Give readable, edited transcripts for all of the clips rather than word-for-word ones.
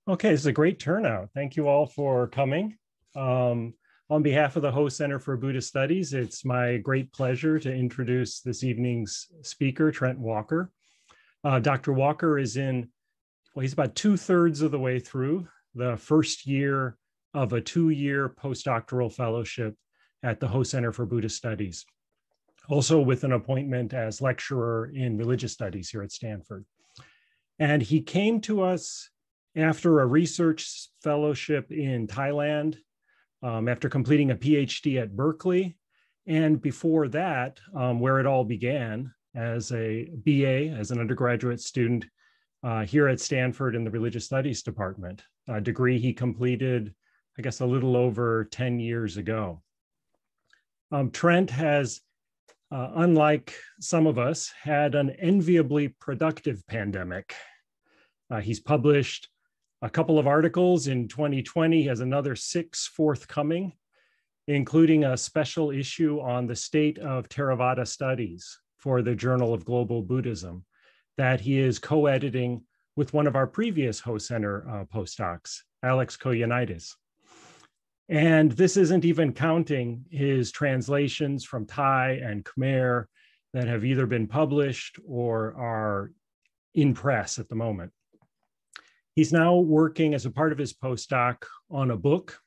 Okay, this is a great turnout. Thank you all for coming. On behalf of the Ho Center for Buddhist Studies, it's my great pleasure to introduce this evening's speaker, Trent Walker. Dr. Walker is he's about 2/3 of the way through the first year of a 2-year postdoctoral fellowship at the Ho Center for Buddhist Studies, also with an appointment as lecturer in religious studies here at Stanford. And he came to us after a research fellowship in Thailand, after completing a PhD at Berkeley, and before that, where it all began as a BA, as an undergraduate student here at Stanford in the Religious Studies department, a degree he completed, I guess, a little over 10 years ago. Trent has, unlike some of us, had an enviably productive pandemic. He's published a couple of articles in 2020, he has another 6 forthcoming, including a special issue on the state of Theravada studies for the Journal of Global Buddhism that he is co-editing with one of our previous Ho Center postdocs, Alex Koyanidis. And this isn't even counting his translations from Thai and Khmer that have either been published or are in press at the moment. He's now working as a part of his postdoc on a book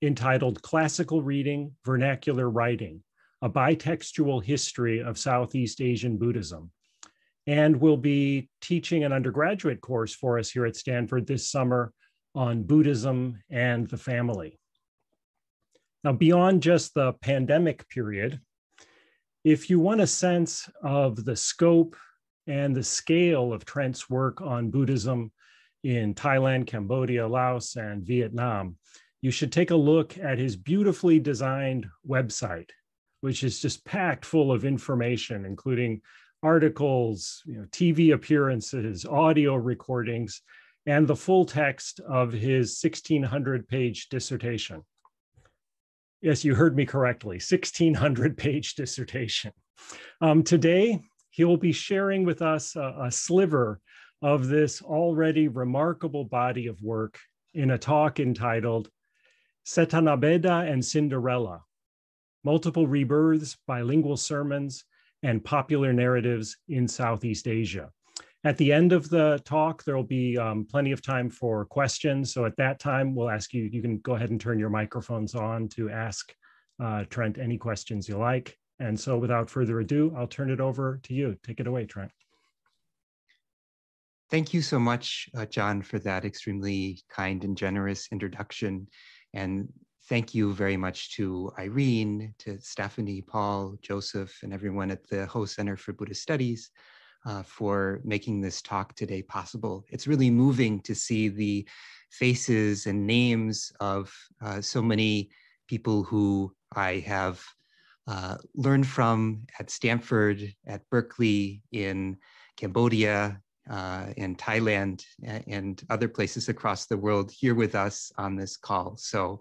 entitled Classical Reading, Vernacular Writing, a bitextual history of Southeast Asian Buddhism, and will be teaching an undergraduate course for us here at Stanford this summer on Buddhism and the family. Now, beyond just the pandemic period, if you want a sense of the scope and the scale of Trent's work on Buddhism in Thailand, Cambodia, Laos, and Vietnam, you should take a look at his beautifully designed website, which is just packed full of information, including articles, TV appearances, audio recordings, and the full text of his 1,600-page dissertation. Yes, you heard me correctly, 1,600-page dissertation. Today, he will be sharing with us a sliver of this already remarkable body of work in a talk entitled Cetanābhedā and Cinderella, Multiple Rebirths, Bilingual Sermons, and Popular Narratives in Southeast Asia. At the end of the talk, there will be plenty of time for questions. So at that time, we'll ask you, you can go ahead and turn your microphones on to ask Trent any questions you like. And so without further ado, I'll turn it over to you. Take it away, Trent. Thank you so much, John, for that extremely kind and generous introduction. And thank you very much to Irene, to Stephanie, Paul, Joseph, and everyone at the Ho Center for Buddhist Studies for making this talk today possible. It's really moving to see the faces and names of so many people who I have learned from at Stanford, at Berkeley, in Cambodia, in Thailand, and other places across the world here with us on this call. So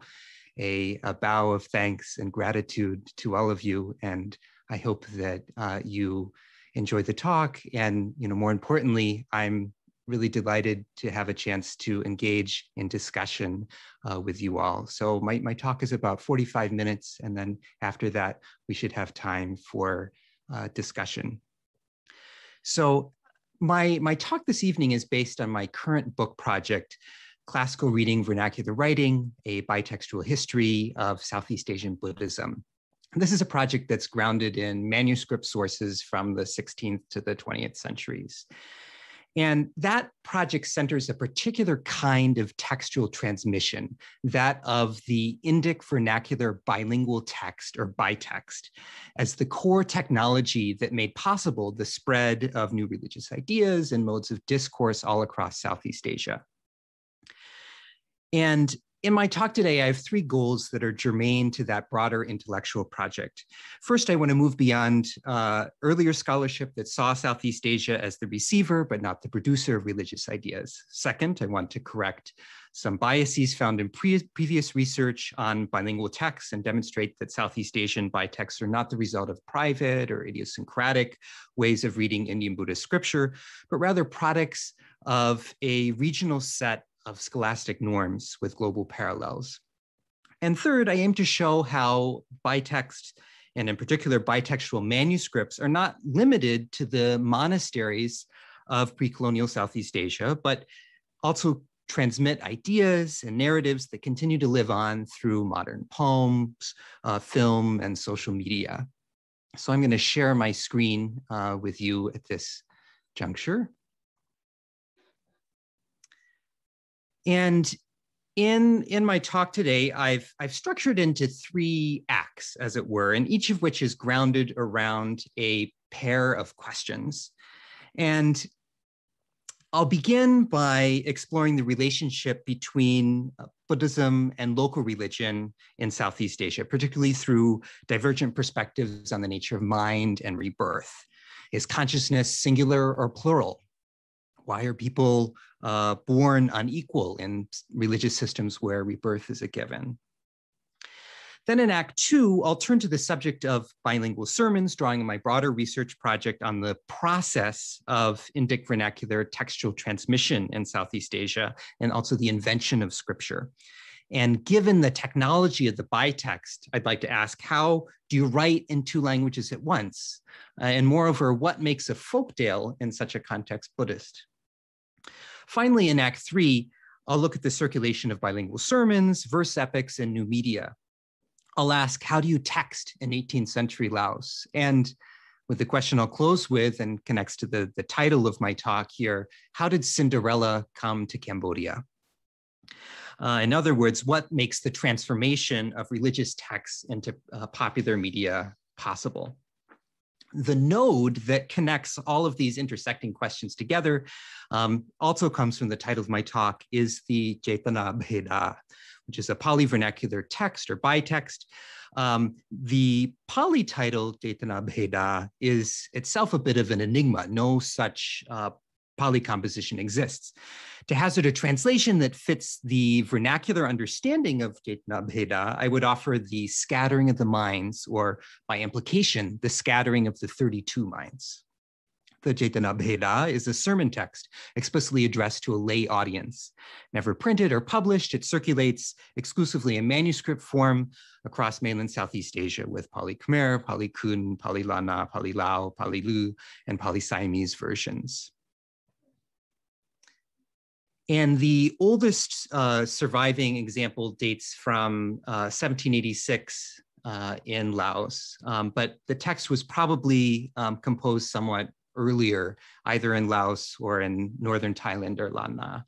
a bow of thanks and gratitude to all of you. And I hope that you enjoy the talk. And more importantly, I'm really delighted to have a chance to engage in discussion with you all. So my talk is about 45 minutes. And then after that, we should have time for discussion. So my talk this evening is based on my current book project, Classical Reading, Vernacular Writing, a Bitextual History of Southeast Asian Buddhism. This is a project that's grounded in manuscript sources from the 16th to the 20th centuries. And that project centers a particular kind of textual transmission, that of the Indic vernacular bilingual text, or bitext, as the core technology that made possible the spread of new religious ideas and modes of discourse all across Southeast Asia. And in my talk today, I have 3 goals that are germane to that broader intellectual project. First, I want to move beyond earlier scholarship that saw Southeast Asia as the receiver, but not the producer of religious ideas. Second, I want to correct some biases found in previous research on bilingual texts and demonstrate that Southeast Asian bitexts are not the result of private or idiosyncratic ways of reading Indian Buddhist scripture, but rather products of a regional set of scholastic norms with global parallels. And third, I aim to show how bitext, and in particular bitextual manuscripts, are not limited to the monasteries of pre-colonial Southeast Asia, but also transmit ideas and narratives that continue to live on through modern poems, film, and social media. So I'm going to share my screen with you at this juncture. And in my talk today, I've structured into 3 acts, as it were, and each of which is grounded around a pair of questions. And I'll begin by exploring the relationship between Buddhism and local religion in Southeast Asia, particularly through divergent perspectives on the nature of mind and rebirth. Is consciousness singular or plural? Why are people born unequal in religious systems where rebirth is a given? Then in Act 2, I'll turn to the subject of bilingual sermons, drawing on my broader research project on the process of Indic vernacular textual transmission in Southeast Asia, and also the invention of scripture. And given the technology of the bitext, I'd like to ask, how do you write in 2 languages at once? And moreover, what makes a folktale in such a context Buddhist? Finally, in Act 3, I'll look at the circulation of bilingual sermons, verse epics, and new media. I'll ask, how do you text in 18th century Laos? And with the question I'll close with, and connects to the title of my talk here, how did Cinderella come to Cambodia? In other words, what makes the transformation of religious texts into popular media possible? The node that connects all of these intersecting questions together also comes from the title of my talk, is the Cetanābhedā, which is a Pali-vernacular text or bitext. The Pali title, Cetanābhedā, is itself a bit of an enigma. No such Pali composition exists. To hazard a translation that fits the vernacular understanding of Cetanābhedā, I would offer the scattering of the minds, or by implication, the scattering of the 32 minds. The Cetanābhedā is a sermon text explicitly addressed to a lay audience. Never printed or published, it circulates exclusively in manuscript form across mainland Southeast Asia with Pali Khmer, Pali Kun, Pali Lana, Pali Lao, Pali Lu, and Pali Siamese versions. And the oldest surviving example dates from 1786 in Laos, but the text was probably composed somewhat earlier, either in Laos or in northern Thailand or Lan Na.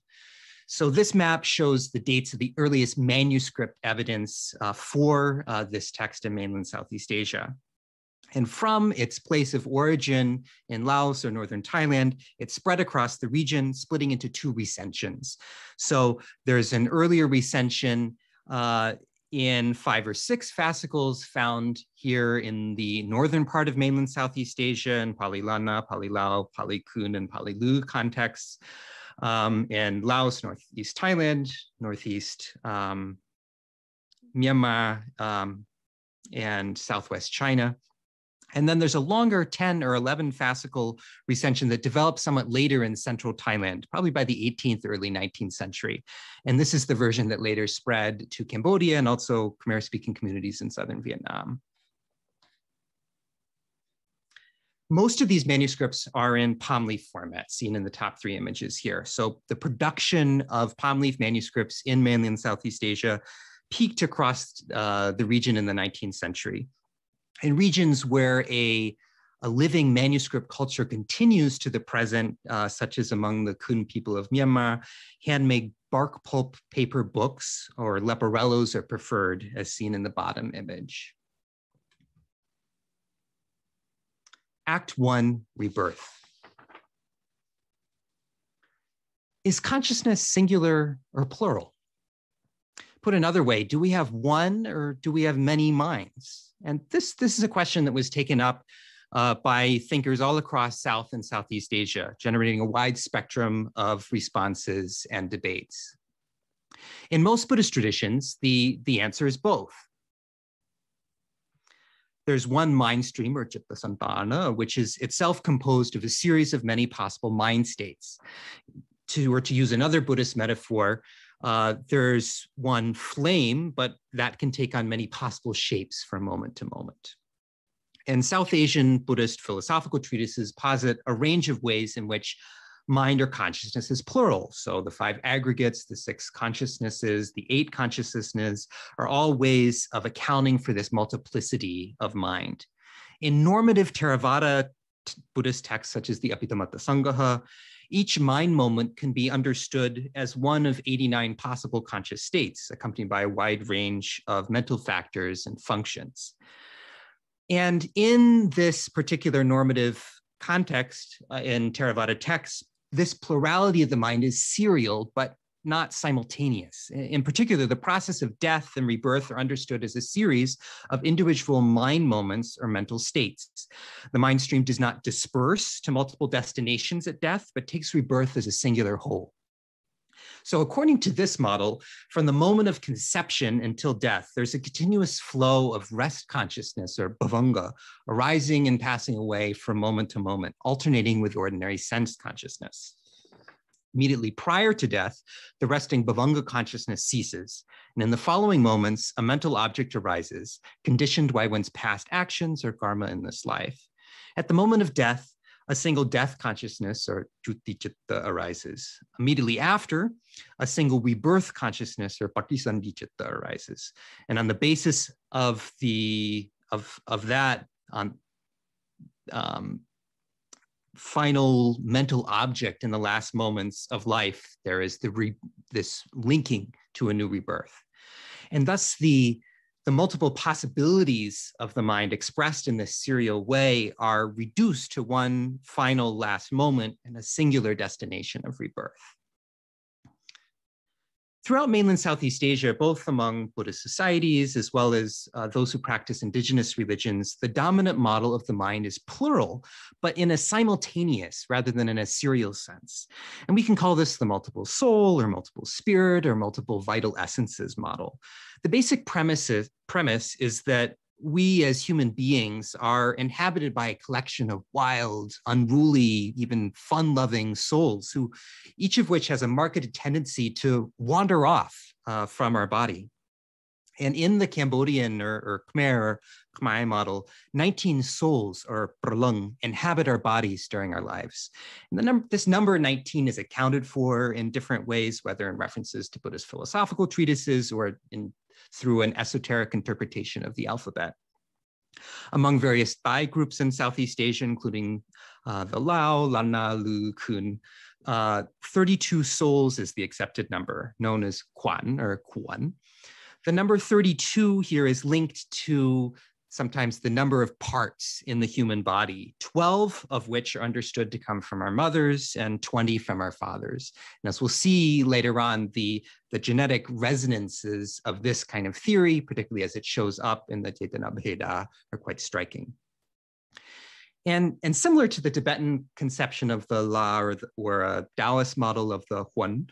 So this map shows the dates of the earliest manuscript evidence for this text in mainland Southeast Asia. And from its place of origin in Laos or northern Thailand, it spread across the region, splitting into 2 recensions. So there's an earlier recension in 5 or 6 fascicles found here in the northern part of mainland Southeast Asia in Pali Lana, Pali Lao, Pali Kun, and Pali Lu contexts. In Laos, northeast Thailand, northeast Myanmar, and southwest China. And then there's a longer 10 or 11 fascicle recension that developed somewhat later in central Thailand, probably by the 18th, early 19th century. And this is the version that later spread to Cambodia and also Khmer-speaking communities in southern Vietnam. Most of these manuscripts are in palm leaf format, seen in the top 3 images here. So the production of palm leaf manuscripts in mainland Southeast Asia peaked across the region in the 19th century. In regions where a living manuscript culture continues to the present, such as among the Kun people of Myanmar, handmade bark pulp paper books or leporellos are preferred, as seen in the bottom image. Act 1, Rebirth. Is consciousness singular or plural? Put another way, do we have one or do we have many minds? And this is a question that was taken up by thinkers all across South and Southeast Asia, generating a wide spectrum of responses and debates. In most Buddhist traditions, the answer is both. There's one mind stream, or citta santana, which is itself composed of a series of many possible mind states. or to use another Buddhist metaphor, there's one flame, but that can take on many possible shapes from moment to moment. And South Asian Buddhist philosophical treatises posit a range of ways in which mind or consciousness is plural. So the 5 aggregates, the 6 consciousnesses, the 8 consciousnesses are all ways of accounting for this multiplicity of mind. In normative Theravada Buddhist texts, such as the Abhidhamma Sangha, each mind moment can be understood as one of 89 possible conscious states, accompanied by a wide range of mental factors and functions. And in this particular normative context in Theravada texts, this plurality of the mind is serial, but not simultaneous. In particular, the process of death and rebirth are understood as a series of individual mind moments or mental states. The mind stream does not disperse to multiple destinations at death, but takes rebirth as a singular whole. So according to this model, from the moment of conception until death, there's a continuous flow of rest consciousness, or bhavanga, arising and passing away from moment to moment, alternating with ordinary sense consciousness. Immediately prior to death, the resting bhavanga consciousness ceases, and in the following moments, a mental object arises, conditioned by one's past actions or karma in this life. At the moment of death, a single death consciousness, or juti-citta, arises. Immediately after, a single rebirth consciousness, or patisandhi-citta, arises. And on the basis of that final mental object in the last moments of life, there is this linking to a new rebirth. And thus the multiple possibilities of the mind expressed in this serial way are reduced to one final last moment and a singular destination of rebirth. Throughout mainland Southeast Asia, both among Buddhist societies as well as those who practice indigenous religions, the dominant model of the mind is plural, but in a simultaneous rather than in a serial sense. And we can call this the multiple soul or multiple spirit or multiple vital essences model. The basic premise is that we as human beings are inhabited by a collection of wild, unruly, even fun-loving souls, who each of which has a marked tendency to wander off from our body. And in the Cambodian or Khmer or Khmer model, 19 souls or pralung inhabit our bodies during our lives. And this number 19 is accounted for in different ways, whether in references to Buddhist philosophical treatises or through an esoteric interpretation of the alphabet. Among various Thai groups in Southeast Asia, including the Lao, Lana, Lu, Kun, 32 souls is the accepted number, known as Kwan or Kuan. The number 32 here is linked to sometimes the number of parts in the human body, 12 of which are understood to come from our mothers and 20 from our fathers. And as we'll see later on, the genetic resonances of this kind of theory, particularly as it shows up in the Cetanābhedā, are quite striking. And similar to the Tibetan conception of the La or a Taoist model of the Huan,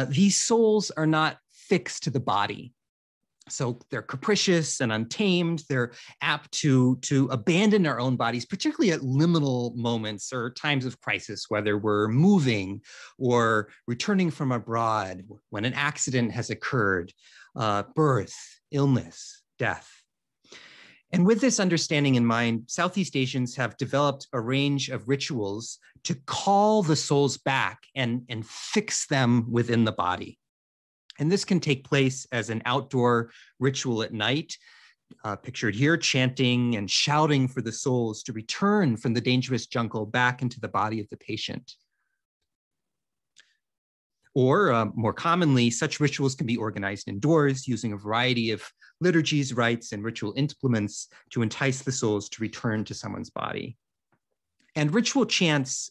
these souls are not fixed to the body. So they're capricious and untamed. They're apt to abandon our own bodies, particularly at liminal moments or times of crisis, whether we're moving or returning from abroad, when an accident has occurred, birth, illness, death. And with this understanding in mind, Southeast Asians have developed a range of rituals to call the souls back and fix them within the body. And this can take place as an outdoor ritual at night, pictured here, chanting and shouting for the souls to return from the dangerous jungle back into the body of the patient. Or more commonly, such rituals can be organized indoors using a variety of liturgies, rites, and ritual implements to entice the souls to return to someone's body. And ritual chants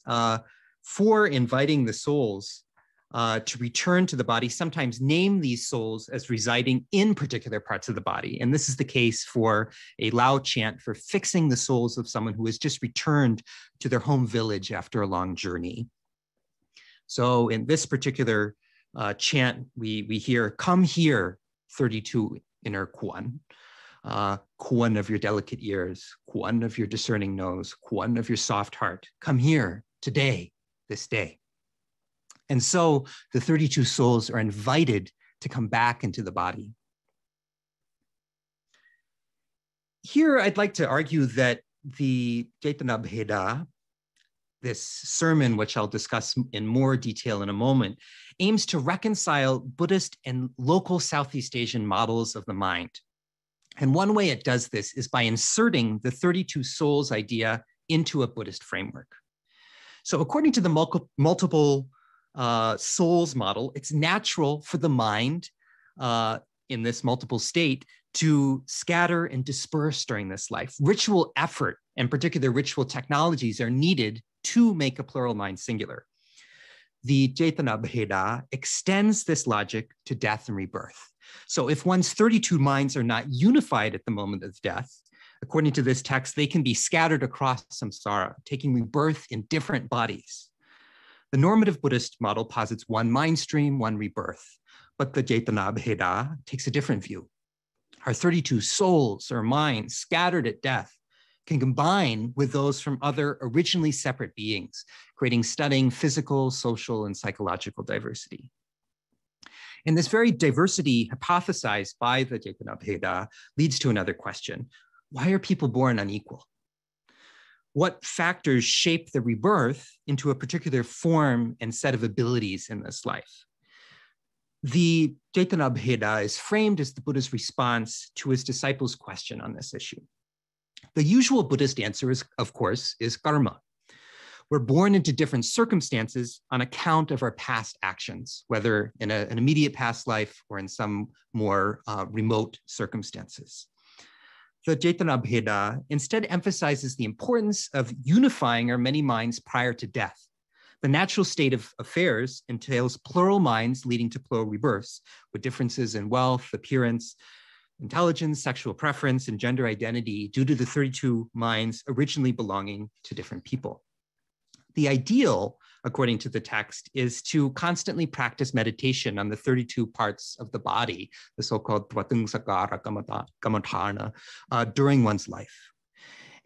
for inviting the souls to return to the body sometimes name these souls as residing in particular parts of the body. And this is the case for a Lao chant for fixing the souls of someone who has just returned to their home village after a long journey. So in this particular chant, we hear, "Come here, 32 inner Kuan. Kuan of your delicate ears, Kuan of your discerning nose, Kuan of your soft heart. Come here today, this day." And so the 32 souls are invited to come back into the body. Here, I'd like to argue that the Cetanābhedā, this sermon, which I'll discuss in more detail in a moment, aims to reconcile Buddhist and local Southeast Asian models of the mind. And one way it does this is by inserting the 32 souls idea into a Buddhist framework. So according to the multiple souls model, it's natural for the mind in this multiple state to scatter and disperse during this life. Ritual effort and particular ritual technologies are needed to make a plural mind singular. The Cetanābhedā extends this logic to death and rebirth. So if one's 32 minds are not unified at the moment of death, according to this text, they can be scattered across samsara, taking rebirth in different bodies. The normative Buddhist model posits one mind stream, one rebirth, but the Cetanābhedā takes a different view. Our 32 souls or minds scattered at death can combine with those from other originally separate beings, creating stunning physical, social, and psychological diversity. And this very diversity hypothesized by the Cetanābhedā leads to another question. Why are people born unequal? What factors shape the rebirth into a particular form and set of abilities in this life? The Cetanābhedā is framed as the Buddha's response to his disciples' question on this issue. The usual Buddhist answer is, of course, is karma. We're born into different circumstances on account of our past actions, whether in an immediate past life or in some more remote circumstances. The Cetanābhedā instead emphasizes the importance of unifying our many minds prior to death. The natural state of affairs entails plural minds leading to plural rebirths, with differences in wealth, appearance, intelligence, sexual preference, and gender identity due to the 32 minds originally belonging to different people. The ideal, according to the text, is to constantly practice meditation on the 32 parts of the body, the so-called Dvatangsakara Kamatthana, during one's life.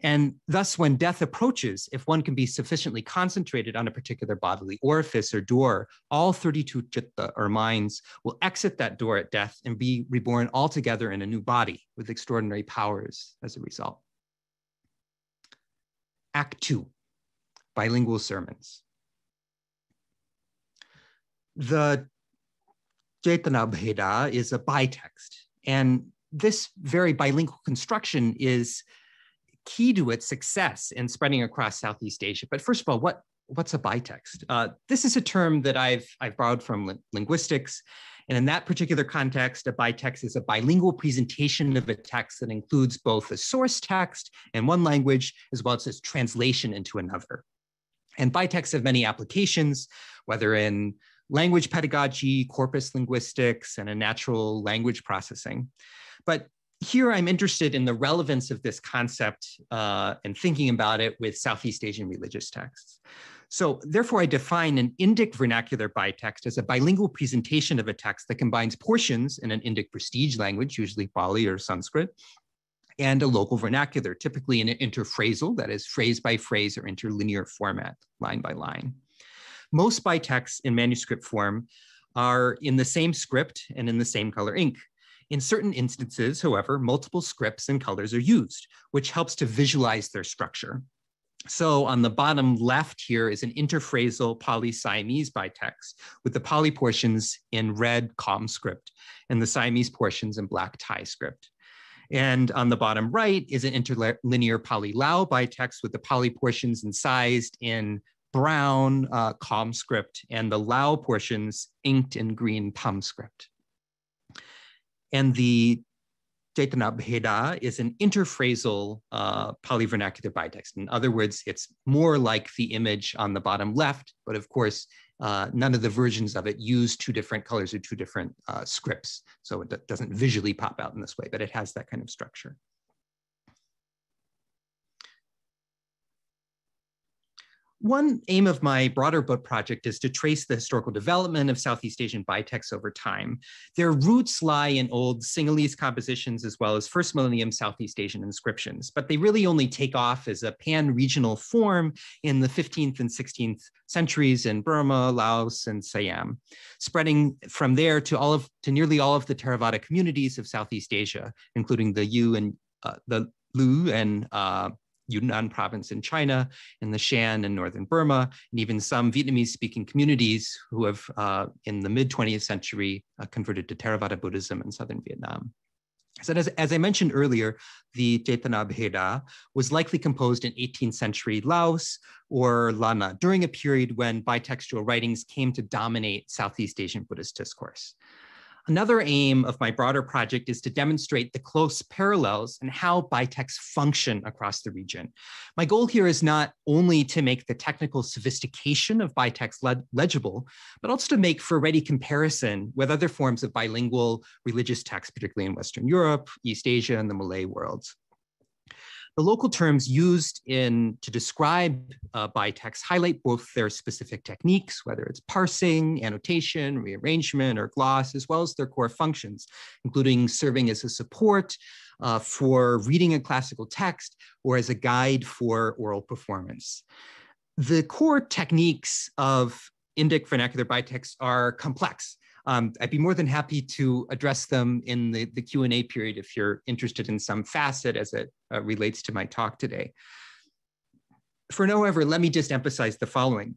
And thus, when death approaches, if one can be sufficiently concentrated on a particular bodily orifice or door, all 32 citta, or minds, will exit that door at death and be reborn altogether in a new body with extraordinary powers as a result. Act 2, bilingual sermons. The Cetanābhedā is a bitext, and this very bilingual construction is key to its success in spreading across Southeast Asia. But first of all, what's a bitext? This is a term that I've borrowed from linguistics. And in that particular context, a bitext is a bilingual presentation of a text that includes both a source text in one language, as well as its translation into another. And bitexts have many applications, whether in language pedagogy, corpus linguistics, and in natural language processing. But here I'm interested in the relevance of this concept and thinking about it with Southeast Asian religious texts. So therefore, I define an Indic vernacular bitext as a bilingual presentation of a text that combines portions in an Indic prestige language, usually Pali or Sanskrit, and a local vernacular, typically in an interphrasal, that is phrase by phrase or interlinear format, line by line. Most bitexts in manuscript form are in the same script and in the same color ink. In certain instances, however, multiple scripts and colors are used, which helps to visualize their structure. So on the bottom left here is an interphrasal Pali-Siamese bitext with the Pali portions in red calm script and the Siamese portions in black Thai script. And on the bottom right is an interlinear Pali-Lao bitext with the Pali portions incised in brown calm script and the Lao portions inked in green Tham script. And the Cetanābhedā is an interphrasal Pali-vernacular bitext. In other words, it's more like the image on the bottom left, but of course, none of the versions of it use two different colors or two different scripts. So it doesn't visually pop out in this way, but it has that kind of structure. One aim of my broader book project is to trace the historical development of Southeast Asian bitexts over time. Their roots lie in old Sinhalese compositions as well as first millennium Southeast Asian inscriptions, but they really only take off as a pan-regional form in the 15th and 16th centuries in Burma, Laos, and Siam, spreading from there to nearly all of the Theravada communities of Southeast Asia, including the Lu and Yunnan province in China, and the Shan in northern Burma, and even some Vietnamese-speaking communities who have, in the mid-20th century, converted to Theravada Buddhism in southern Vietnam. So as I mentioned earlier, the Cetanābhedā was likely composed in 18th century Laos or Lana during a period when bitextual writings came to dominate Southeast Asian Buddhist discourse. Another aim of my broader project is to demonstrate the close parallels and how bitexts function across the region. My goal here is not only to make the technical sophistication of bitext legible, but also to make for ready comparison with other forms of bilingual religious texts, particularly in Western Europe, East Asia, and the Malay worlds. The local terms used to describe bitexts highlight both their specific techniques, whether it's parsing, annotation, rearrangement, or gloss, as well as their core functions, including serving as a support for reading a classical text or as a guide for oral performance. The core techniques of Indic vernacular bitexts are complex. I'd be more than happy to address them in the Q&A period if you're interested in some facet as it relates to my talk today. For now, however, let me just emphasize the following.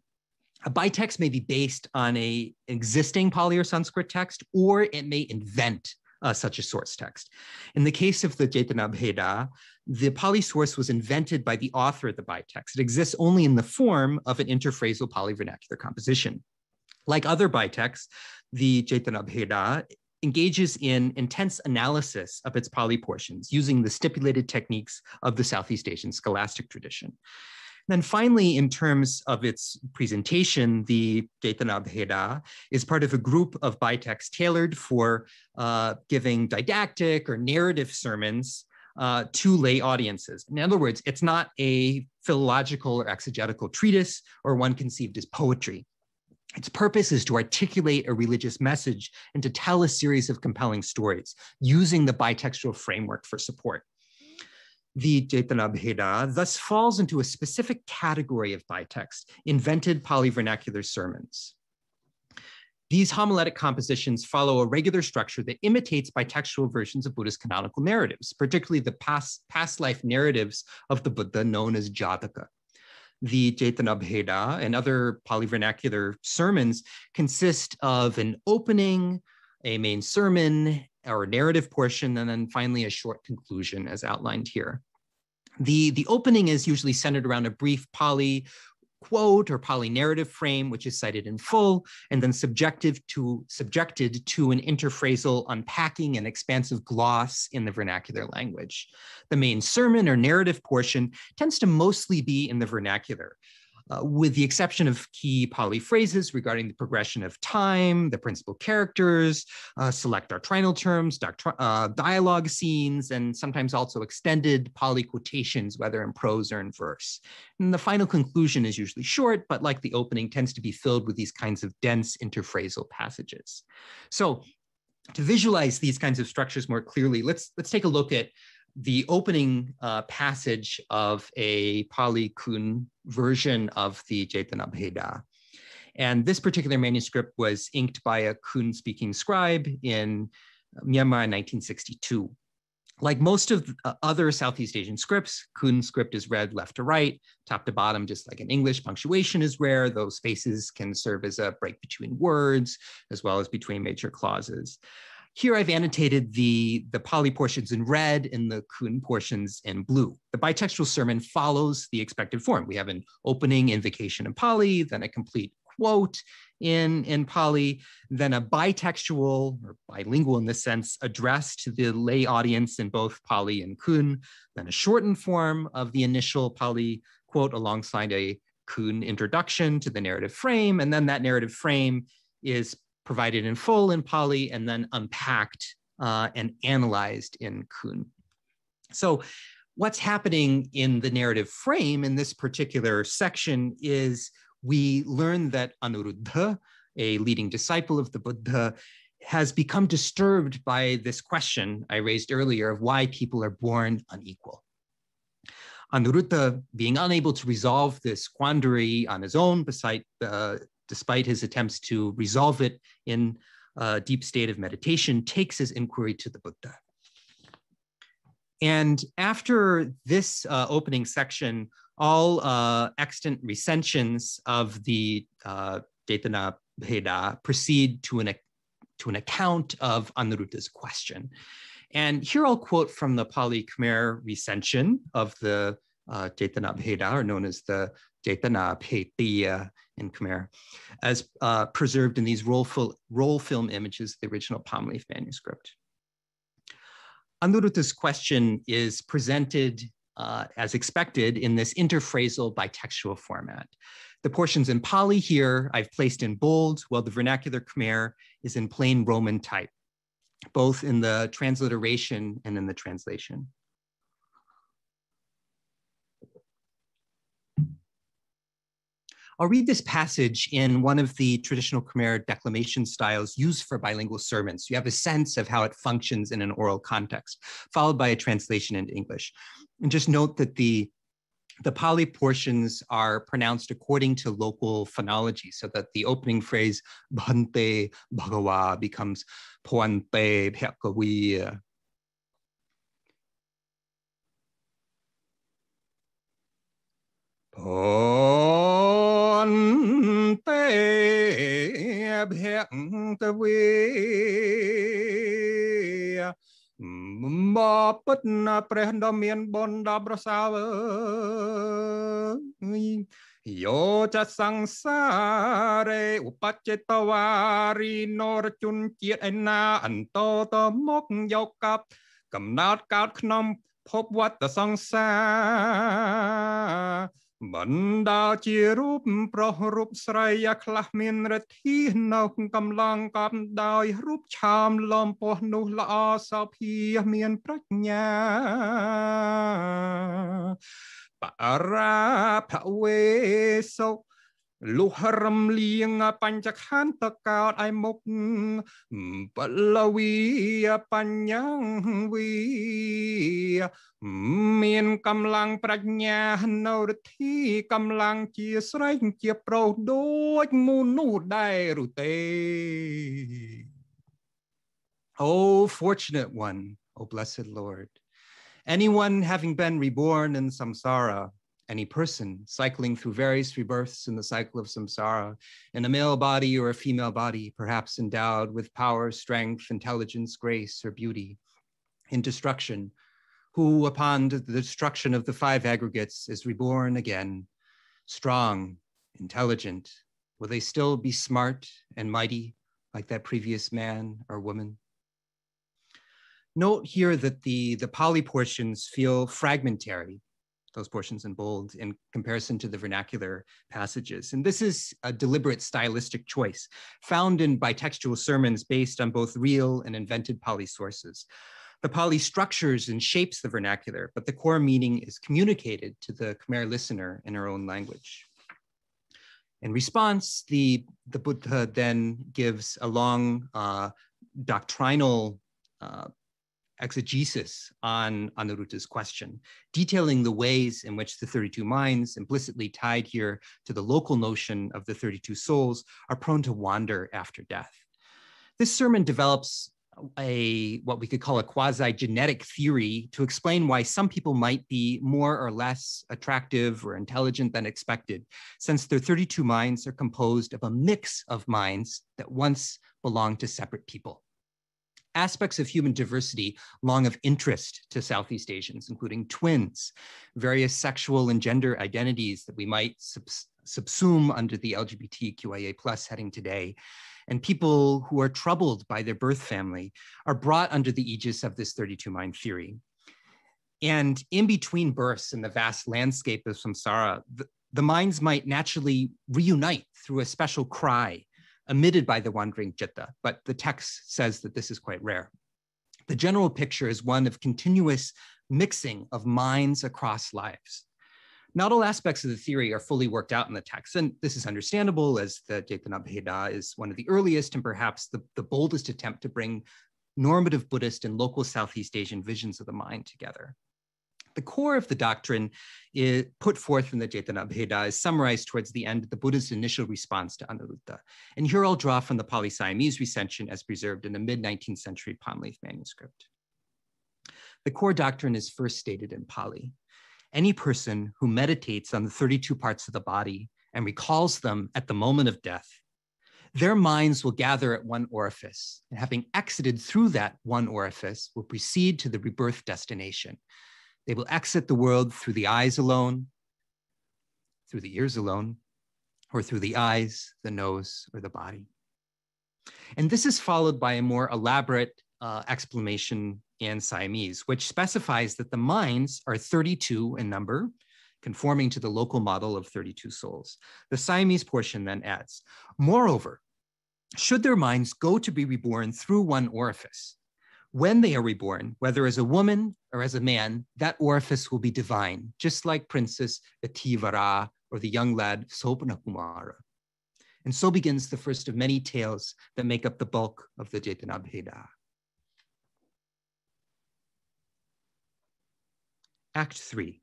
A bitext may be based on an existing Pali or Sanskrit text, or it may invent such a source text. In the case of the Cetanābhedā, the Pali source was invented by the author of the bitext. It exists only in the form of an interphrasal Pali-vernacular composition. Like other bitexts, the Cetanābhedā engages in intense analysis of its Pali portions using the stipulated techniques of the Southeast Asian scholastic tradition. And then finally, in terms of its presentation, the Cetanābhedā is part of a group of bitexts tailored for giving didactic or narrative sermons to lay audiences. In other words, it's not a philological or exegetical treatise or one conceived as poetry. Its purpose is to articulate a religious message and to tell a series of compelling stories using the bitextual framework for support. The Cetanābhedā thus falls into a specific category of bitext, invented Pali-vernacular sermons. These homiletic compositions follow a regular structure that imitates bitextual versions of Buddhist canonical narratives, particularly the past life narratives of the Buddha known as Jataka. The Cetanābhedā and other Pali-vernacular sermons consist of an opening, a main sermon, or narrative portion, and then finally a short conclusion as outlined here. The opening is usually centered around a brief Pali quote or Pali narrative frame, which is cited in full, and then subjected to an interphrasal unpacking and expansive gloss in the vernacular language. The main sermon or narrative portion tends to mostly be in the vernacular, with the exception of key Pali phrases regarding the progression of time, the principal characters, select doctrinal terms, dialogue scenes, and sometimes also extended Pali quotations, whether in prose or in verse. And the final conclusion is usually short, but like the opening, tends to be filled with these kinds of dense interphrasal passages. So to visualize these kinds of structures more clearly, let's take a look at the opening passage of a Pali Kun version of the Cetanābhedā. And this particular manuscript was inked by a Kun-speaking scribe in Myanmar in 1962. Like most of other Southeast Asian scripts, Kun script is read left to right, top to bottom, just like in English. Punctuation is rare. Those spaces can serve as a break between words, as well as between major clauses. Here I've annotated the Pali portions in red and the Kun portions in blue. The bitextual sermon follows the expected form. We have an opening invocation in Pali, then a complete quote in Pali, then a bitextual or bilingual in this sense address to the lay audience in both Pali and Kun, then a shortened form of the initial Pali quote alongside a Kun introduction to the narrative frame, and then that narrative frame is provided in full in Pali and then unpacked and analyzed in Kun. So what's happening in the narrative frame in this particular section is we learn that Anuruddha, a leading disciple of the Buddha, has become disturbed by this question I raised earlier of why people are born unequal. Anuruddha, being unable to resolve this quandary on his own, despite his attempts to resolve it in a deep state of meditation, takes his inquiry to the Buddha. And after this opening section, all extant recensions of the Cetanābhedā proceed to an account of Anuruddha's question. And here I'll quote from the Pali-Khmer recension of the Cetanābhedā, or known as the Cetanābhedā in Khmer, as preserved in these roll film images, the original palm leaf manuscript. Anuruddha's question is presented as expected in this interphrasal bitextual format. The portions in Pali here I've placed in bold, while the vernacular Khmer is in plain Roman type, both in the transliteration and in the translation. I'll read this passage in one of the traditional Khmer declamation styles used for bilingual sermons. You have a sense of how it functions in an oral context, followed by a translation into English. And just note that the Pali portions are pronounced according to local phonology, so that the opening phrase, Bhante Bhagawa, becomes Poante Bhagawi. Poante Bhagawi. Baput na prehendomian bonda brasawa yo cha sangsare upachetawari nor chun chiet ena anto to mok yokap kamnat kaut knom phop wat the sangsa Banda chirup prohrup sraya klahmin reti no kamlang kam dai rup cham lompoh nuh la sapi mien prajna para pawe so luharam liang panchakhanta kaut ai mok palawi panyang vi Mien kamlang prajna no thi kamlang chia srai chia pro doj munu dai rute. Oh, fortunate one, oh blessed Lord. Anyone having been reborn in samsara, any person cycling through various rebirths in the cycle of samsara, in a male body or a female body, perhaps endowed with power, strength, intelligence, grace, or beauty, in destruction, who upon the destruction of the five aggregates is reborn again, strong, intelligent, will they still be smart and mighty like that previous man or woman? Note here that the Pali portions feel fragmentary, those portions in bold, in comparison to the vernacular passages. And this is a deliberate stylistic choice found in bitextual sermons based on both real and invented Pali sources. The Pali structures and shapes the vernacular, but the core meaning is communicated to the Khmer listener in her own language. In response, the Buddha then gives a long doctrinal exegesis on Anuruddha's question, detailing the ways in which the 32 minds, implicitly tied here to the local notion of the 32 souls, are prone to wander after death. This sermon develops what we could call a quasi-genetic theory to explain why some people might be more or less attractive or intelligent than expected, since their 32 minds are composed of a mix of minds that once belonged to separate people. Aspects of human diversity long of interest to Southeast Asians, including twins, various sexual and gender identities that we might subsume under the LGBTQIA+ heading today, and people who are troubled by their birth family are brought under the aegis of this 32 mind theory. And in between births in the vast landscape of samsara, the minds might naturally reunite through a special cry emitted by the wandering citta, but the text says that this is quite rare. The general picture is one of continuous mixing of minds across lives. Not all aspects of the theory are fully worked out in the text, and this is understandable as the Cetanābhedā is one of the earliest and perhaps the boldest attempt to bring normative Buddhist and local Southeast Asian visions of the mind together. The core of the doctrine is put forth in the Cetanābhedā is summarized towards the end of the Buddha's initial response to Anuruddha. And here I'll draw from the Pali-Siamese recension as preserved in the mid-19th century palm leaf manuscript. The core doctrine is first stated in Pali. Any person who meditates on the 32 parts of the body and recalls them at the moment of death, their minds will gather at one orifice, and having exited through that one orifice will proceed to the rebirth destination. They will exit the world through the eyes alone, through the ears alone, or through the eyes, the nose, or the body. And this is followed by a more elaborate explanation in Siamese, which specifies that the minds are 32 in number, conforming to the local model of 32 souls. The Siamese portion then adds, moreover, should their minds go to be reborn through one orifice, when they are reborn, whether as a woman or as a man, that orifice will be divine, just like Princess Etivara or the young lad Sopanakumara. And so begins the first of many tales that make up the bulk of the Cetanābhedā. Act 3,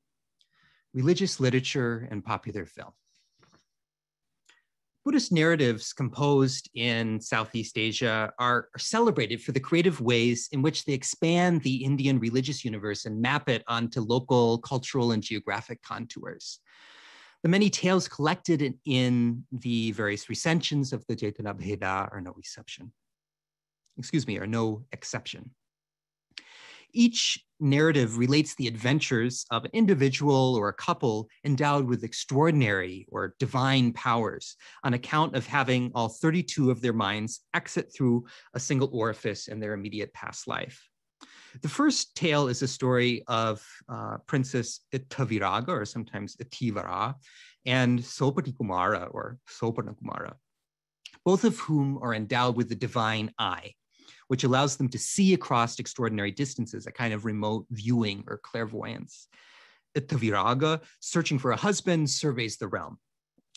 religious literature and popular film. Buddhist narratives composed in Southeast Asia are celebrated for the creative ways in which they expand the Indian religious universe and map it onto local cultural and geographic contours. The many tales collected in the various recensions of the Cetanābhedā are no exception. Each narrative relates the adventures of an individual or a couple endowed with extraordinary or divine powers on account of having all 32 of their minds exit through a single orifice in their immediate past life. The first tale is a story of Princess Itaviraga, or sometimes Etivara, and Sopatikumara, or Sopanakumara, both of whom are endowed with the divine eye, which allows them to see across extraordinary distances, a kind of remote viewing or clairvoyance. Itaviraga, searching for a husband, surveys the realm,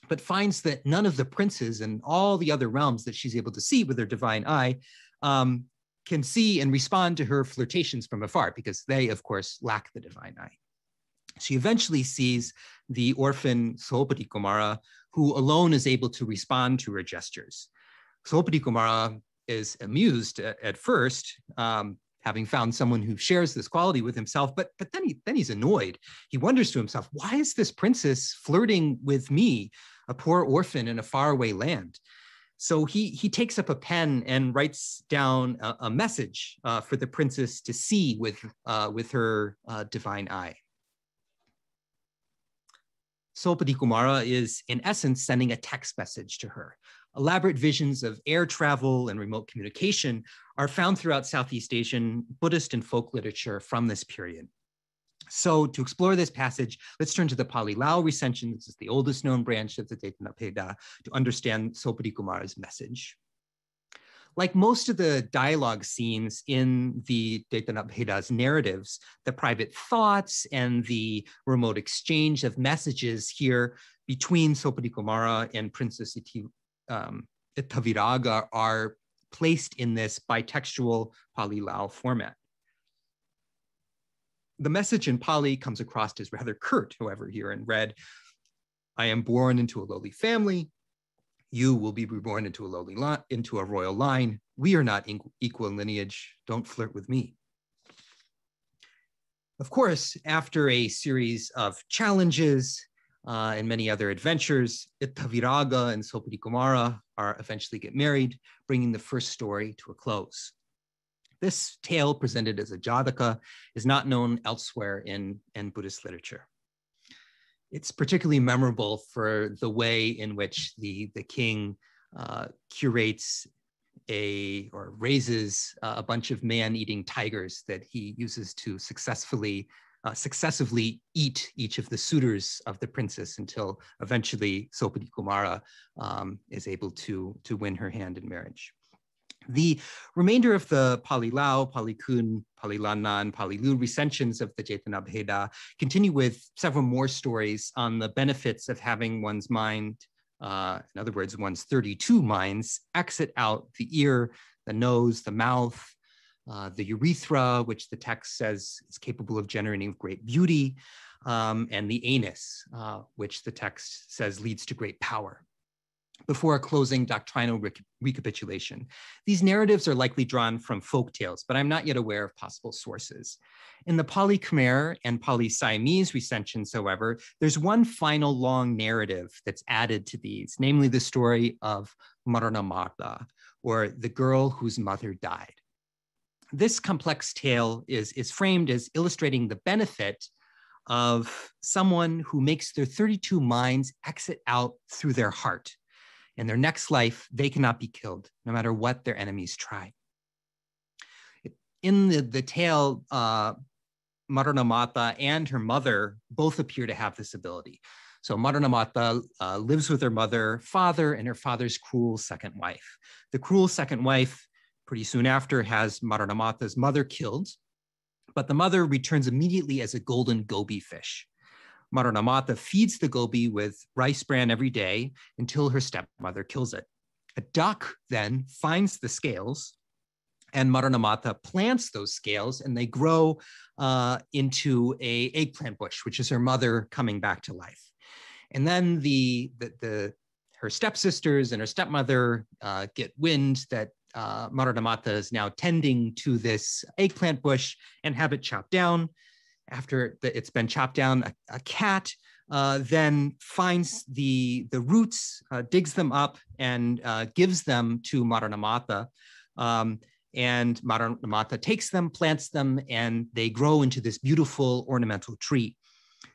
but finds that none of the princes and all the other realms that she's able to see with her divine eye can see and respond to her flirtations from afar, because they, of course, lack the divine eye. She eventually sees the orphan Sopatikumara, who alone is able to respond to her gestures. Sopatikumara is amused at first, having found someone who shares this quality with himself, but then he's annoyed. He wonders to himself, why is this princess flirting with me, a poor orphan in a faraway land? So he takes up a pen and writes down a message for the princess to see with her divine eye. Sopatikumara is, in essence, sending a text message to her. Elaborate visions of air travel and remote communication are found throughout Southeast Asian Buddhist and folk literature from this period. So to explore this passage, let's turn to the Pali-Lao recension. This is the oldest known branch of the Cetanābhedā to understand Sopatikumara's message. Like most of the dialogue scenes in the Cetanābheda's narratives, the private thoughts and the remote exchange of messages here between Sopatikumara and Princess Itaviraga are placed in this bitextual Pali-Lao format. The message in Pali comes across as rather curt, however, here in red. I am born into a lowly family. You will be reborn into a royal line. We are not equal in lineage. Don't flirt with me. Of course, after a series of challenges and many other adventures, Itaviraga and Sopatikumara eventually get married, bringing the first story to a close. This tale, presented as a Jataka, is not known elsewhere in Buddhist literature. It's particularly memorable for the way in which the king curates or raises a bunch of man-eating tigers that he uses to successively eat each of the suitors of the princess until eventually Sopatikumara is able to win her hand in marriage. The remainder of the Pali Lao, Pali Kun, Pali Lana, and Pali Lu recensions of the Cetanābhedā continue with several more stories on the benefits of having one's mind, in other words, one's 32 minds, exit out the ear, the nose, the mouth, the urethra, which the text says is capable of generating great beauty, and the anus, which the text says leads to great power. Before a closing doctrinal recapitulation. These narratives are likely drawn from folk tales, but I'm not yet aware of possible sources. In the Pali Khmer and Pali Siamese recensions, however, there's one final long narrative that's added to these, namely the story of Maranamata, or the girl whose mother died. This complex tale is framed as illustrating the benefit of someone who makes their 32 minds exit out through their heart. In their next life, they cannot be killed, no matter what their enemies try. In the tale, Maranamata and her mother both appear to have this ability. So Maranamata lives with her mother, father, and her father's cruel second wife. The cruel second wife, pretty soon after, has Maranamata's mother killed, but the mother returns immediately as a golden goby fish. Maranamata feeds the goby with rice bran every day until her stepmother kills it. A duck then finds the scales, and Maranamata plants those scales, and they grow into an eggplant bush, which is her mother coming back to life. And then her stepsisters and her stepmother get wind that Maranamata is now tending to this eggplant bush and have it chopped down. After it's been chopped down, a cat then finds the roots, digs them up, and gives them to Maranamata. And Maranamata takes them, plants them, and they grow into this beautiful ornamental tree.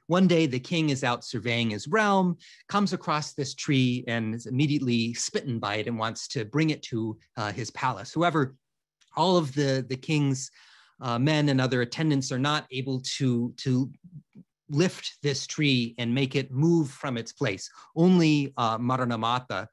One day, the king is out surveying his realm, comes across this tree, and is immediately smitten by it and wants to bring it to his palace. However, all of the king's men and other attendants are not able to lift this tree and make it move from its place. Only Maranamata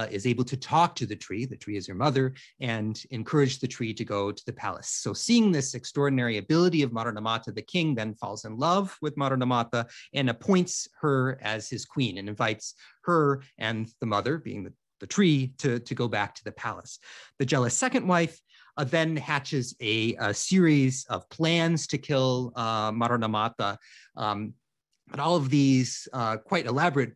is able to talk to the tree is her mother, and encourage the tree to go to the palace. So seeing this extraordinary ability of Maranamata, the king then falls in love with Maranamata and appoints her as his queen and invites her and the mother, being the tree, to go back to the palace. The jealous second wife then hatches a series of plans to kill Maranamata. But all of these quite elaborate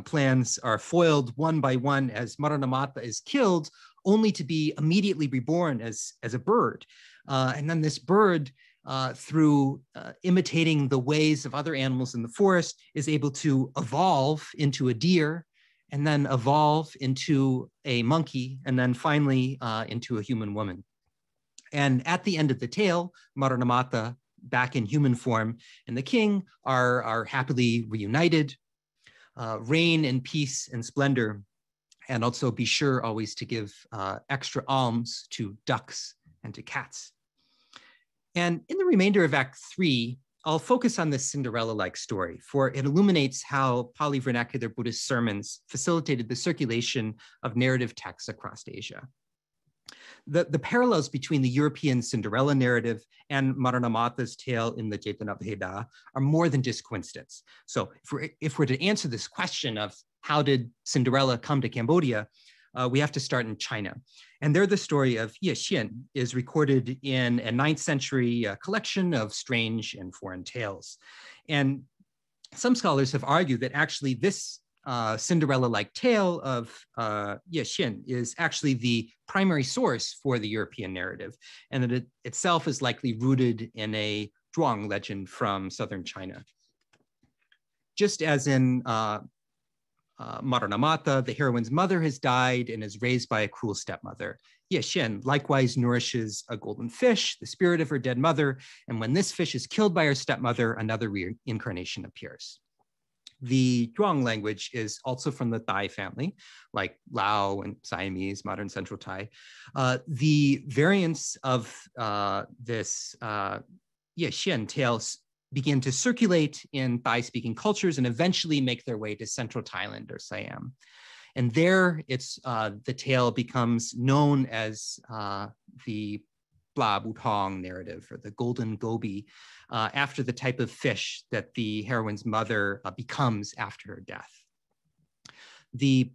plans are foiled one by one as Maranamata is killed, only to be immediately reborn as a bird. And then this bird, through imitating the ways of other animals in the forest, is able to evolve into a deer, and then evolve into a monkey, and then finally into a human woman. And at the end of the tale, Maranamata, back in human form, and the king are happily reunited, reign in peace and splendor, and also be sure always to give extra alms to ducks and to cats. And in the remainder of Act 3, I'll focus on this Cinderella-like story, for it illuminates how Pali-vernacular Buddhist sermons facilitated the circulation of narrative texts across Asia. The parallels between the European Cinderella narrative and Maranamata's tale in the Cetanābhedā are more than just coincidence. So if we're to answer this question of how did Cinderella come to Cambodia, we have to start in China. And there the story of Ye Xian is recorded in a 9th century collection of strange and foreign tales. And some scholars have argued that actually this Cinderella-like tale of Ye Xian is actually the primary source for the European narrative, and that it itself is likely rooted in a Zhuang legend from southern China. Just as in Maranamata, the heroine's mother has died and is raised by a cruel stepmother. Ye Xian likewise nourishes a golden fish, the spirit of her dead mother, and when this fish is killed by her stepmother, another reincarnation appears. The Zhuang language is also from the Thai family, like Lao and Siamese, modern Central Thai. The variants of this Ye Xian tales begin to circulate in Thai-speaking cultures and eventually make their way to central Thailand or Siam. And there it's the tale becomes known as the Bla Butong narrative, or the golden goby, after the type of fish that the heroine's mother becomes after her death. The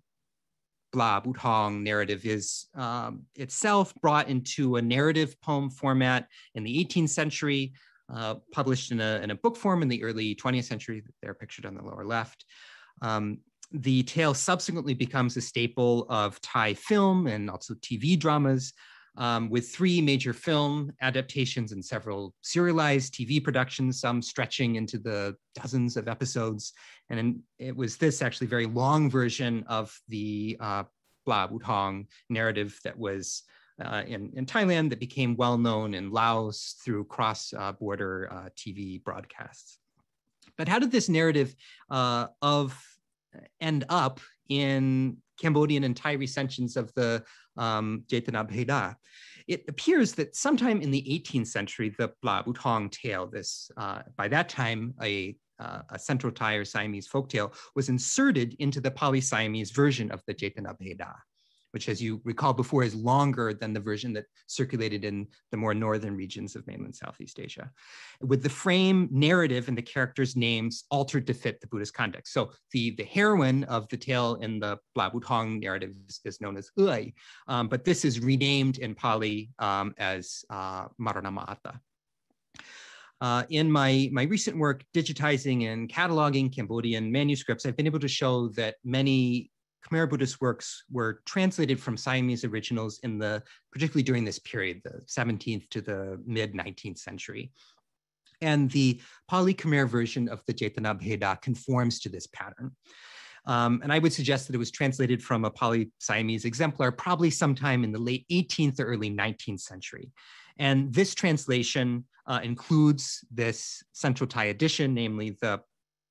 Bla Butong narrative is itself brought into a narrative poem format in the 18th century, published in a book form in the early 20th century. They're pictured on the lower left. The tale subsequently becomes a staple of Thai film and also TV dramas, with 3 major film adaptations and several serialized TV productions, some stretching into the dozens of episodes. And it was this actually very long version of the Bla Butong narrative that was in Thailand that became well known in Laos through cross-border TV broadcasts. But how did this narrative end up in Cambodian and Thai recensions of the Cetanābhedā? It appears that sometime in the 18th century, the Bla Butong tale, this by that time a Central Thai or Siamese folktale, was inserted into the Pali-Siamese version of the Cetanābhedā, which, as you recall before, is longer than the version that circulated in the more northern regions of mainland Southeast Asia, with the frame, narrative, and the characters' names altered to fit the Buddhist context. So the heroine of the tale in the Bla Butong narrative is known as Ui, but this is renamed in Pali as Maranamata. In my recent work digitizing and cataloging Cambodian manuscripts, I've been able to show that many Khmer Buddhist works were translated from Siamese originals particularly during this period, the 17th to the mid-19th century. And the Pali Khmer version of the Cetanābhedā conforms to this pattern. And I would suggest that it was translated from a Pali Siamese exemplar, probably sometime in the late 18th or early 19th century. And this translation includes this Central Thai edition, namely the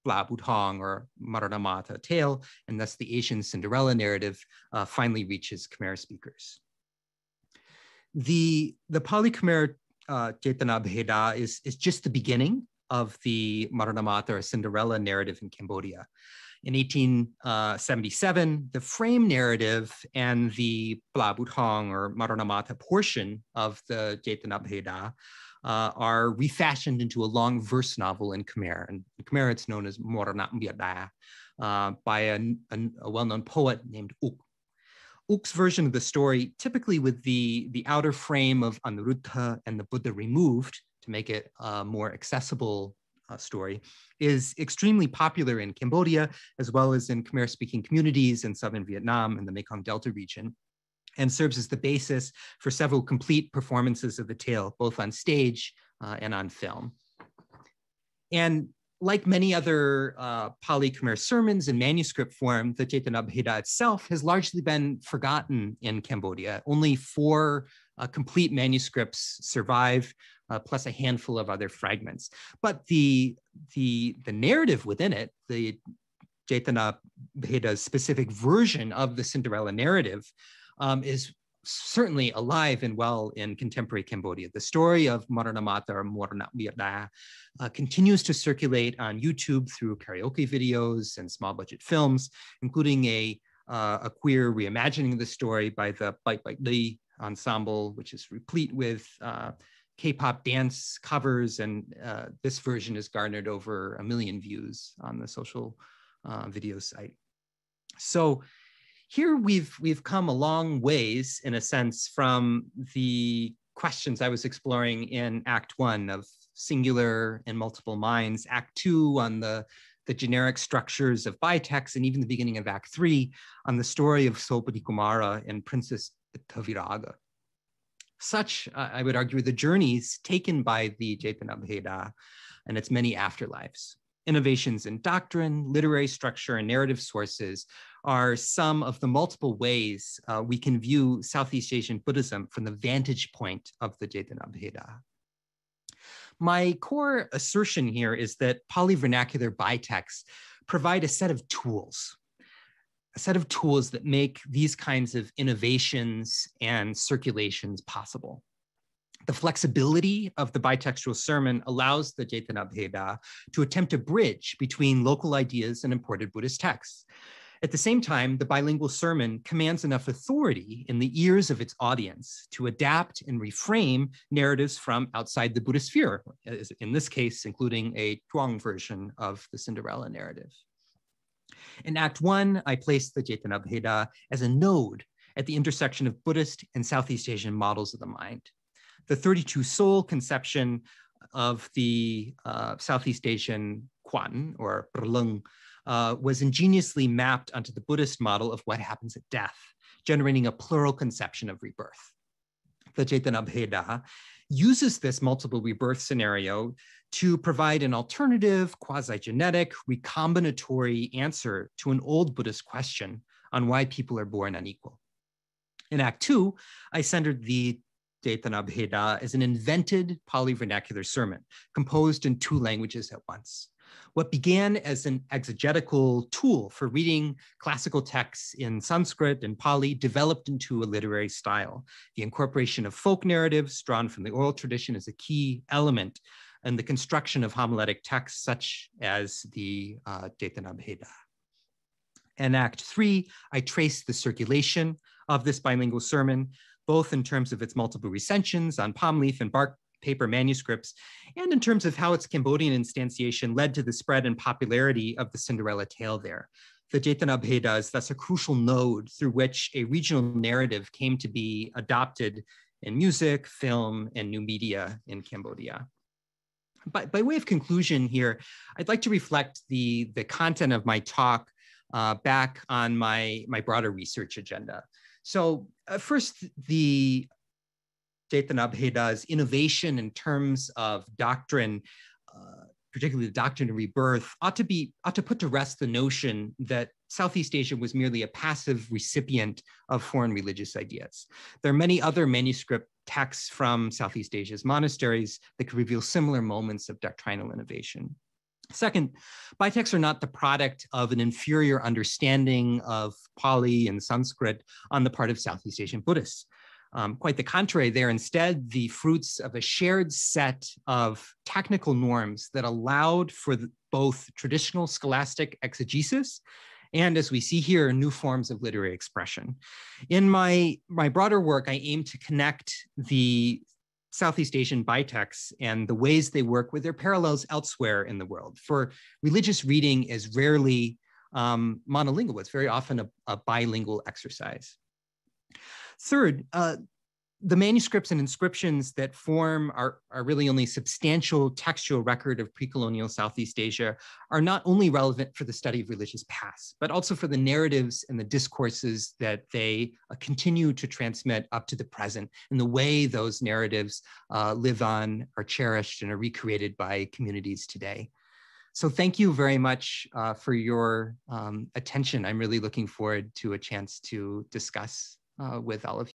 Bla Butong or Maranamata tale, and thus the Asian Cinderella narrative finally reaches Khmer speakers. The Pali Khmer Cetanābhedā is just the beginning of the Maranamata or Cinderella narrative in Cambodia. In 1877, the frame narrative and the Bla Butong or Maranamata portion of the Cetanābhedā are refashioned into a long verse novel in Khmer. And in Khmer, it's known as Moranatmbiada by a well-known poet named Uk. Uk's version of the story, typically with the outer frame of Anuruddha and the Buddha removed to make it a more accessible story, is extremely popular in Cambodia, as well as in Khmer-speaking communities in southern Vietnam and the Mekong Delta region, and serves as the basis for several complete performances of the tale, both on stage and on film. And like many other Pali Khmer sermons in manuscript form, the Cetanābhedā itself has largely been forgotten in Cambodia. Only 4 complete manuscripts survive, plus a handful of other fragments. But the narrative within it, the Cetanābheda's specific version of the Cinderella narrative, is certainly alive and well in contemporary Cambodia. The story of Maranamata or Moranatmbiada continues to circulate on YouTube through karaoke videos and small budget films, including a queer reimagining of the story by the Bitext ensemble, which is replete with K-pop dance covers, and this version has garnered over 1 million views on the social video site. So here we've come a long ways, in a sense, from the questions I was exploring in Act 1 of singular and multiple minds, Act 2 on the generic structures of bitext, and even the beginning of Act 3 on the story of Saupati Kumara and Princess Taviraga. Such, I would argue, the journeys taken by the Cetanābhedā and its many afterlives. Innovations in doctrine, literary structure, and narrative sources are some of the multiple ways we can view Southeast Asian Buddhism from the vantage point of the Cetanābhedā. My core assertion here is that Pali-vernacular bitexts provide a set of tools that make these kinds of innovations and circulations possible. The flexibility of the bitextual sermon allows the Cetanābhedā to attempt a bridge between local ideas and imported Buddhist texts. At the same time, the bilingual sermon commands enough authority in the ears of its audience to adapt and reframe narratives from outside the Buddhist sphere, in this case, including a Zhuang version of the Cinderella narrative. In Act 1, I placed the Cetanābhedā as a node at the intersection of Buddhist and Southeast Asian models of the mind. The 32-soul conception of the Southeast Asian Quan, or Prlung, was ingeniously mapped onto the Buddhist model of what happens at death, generating a plural conception of rebirth. The Cetanābhedā uses this multiple rebirth scenario to provide an alternative, quasi-genetic, recombinatory answer to an old Buddhist question on why people are born unequal. In Act 2, I centered the Cetanābhedā as an invented Pali-vernacular sermon, composed in 2 languages at once. What began as an exegetical tool for reading classical texts in Sanskrit and Pali developed into a literary style. The incorporation of folk narratives drawn from the oral tradition is a key element in the construction of homiletic texts such as the Cetanābhedā. In Act 3, I traced the circulation of this bilingual sermon, both in terms of its multiple recensions on palm leaf and bark paper manuscripts, and in terms of how its Cambodian instantiation led to the spread and popularity of the Cinderella tale there. The Cetanābhedā is thus a crucial node through which a regional narrative came to be adopted in music, film, and new media in Cambodia. By way of conclusion here, I'd like to reflect the content of my talk back on my broader research agenda. So first, the Cetanābheda's innovation in terms of doctrine, particularly the doctrine of rebirth, ought to put to rest the notion that Southeast Asia was merely a passive recipient of foreign religious ideas. There are many other manuscript texts from Southeast Asia's monasteries that could reveal similar moments of doctrinal innovation. Second, bitexts are not the product of an inferior understanding of Pali and Sanskrit on the part of Southeast Asian Buddhists. Quite the contrary, they're instead the fruits of a shared set of technical norms that allowed for both traditional scholastic exegesis and, as we see here, new forms of literary expression. In my broader work, I aim to connect the Southeast Asian bitexts and the ways they work with their parallels elsewhere in the world. For religious reading is rarely monolingual. It's very often a bilingual exercise. Third, the manuscripts and inscriptions that form are really only substantial textual record of pre-colonial Southeast Asia are not only relevant for the study of religious past, but also for the narratives and the discourses that they continue to transmit up to the present and the way those narratives live on, are cherished, and are recreated by communities today. So thank you very much for your attention. I'm really looking forward to a chance to discuss with all of you.